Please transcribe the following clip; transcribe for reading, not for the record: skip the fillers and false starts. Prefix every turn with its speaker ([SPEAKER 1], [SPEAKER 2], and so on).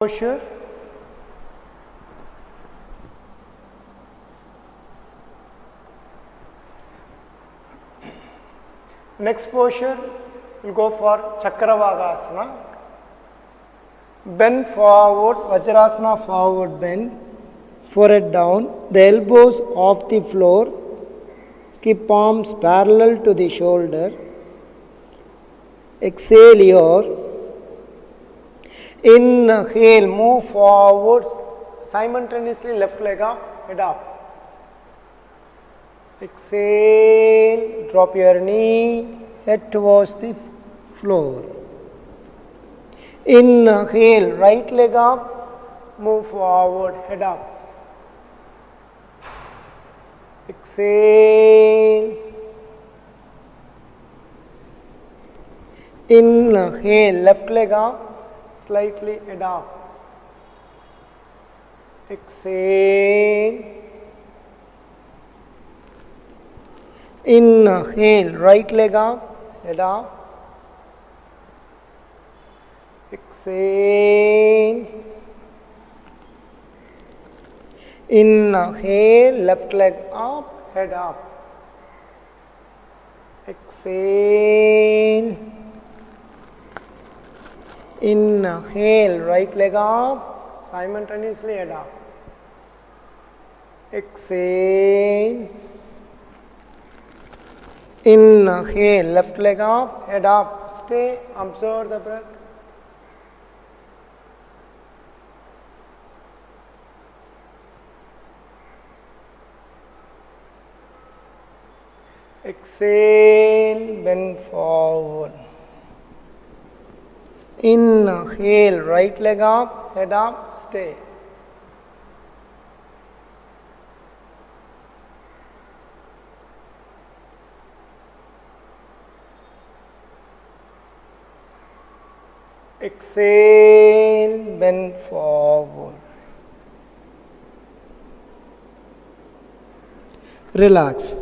[SPEAKER 1] Posture. Next posture will go for Chakravakasana. Bend forward, Vajrasana forward bend, forehead down, the elbows off the floor, keep palms parallel to the shoulder. Exhale here. Inhale, move forward, simultaneously left leg up, head up. Exhale, drop your knee, head towards the floor. Inhale, right leg up, move forward, head up. Exhale. Inhale, left leg up, slightly head up. Exhale. Inhale, right leg up, head up. Exhale. Inhale, left leg up, head up. Exhale. Inhale, right leg up, simultaneously head up. Exhale. Inhale, left leg up, head up. Stay, observe the breath. Exhale, bend forward. Inhale, right leg up, head up, stay. Exhale, bend forward. Relax.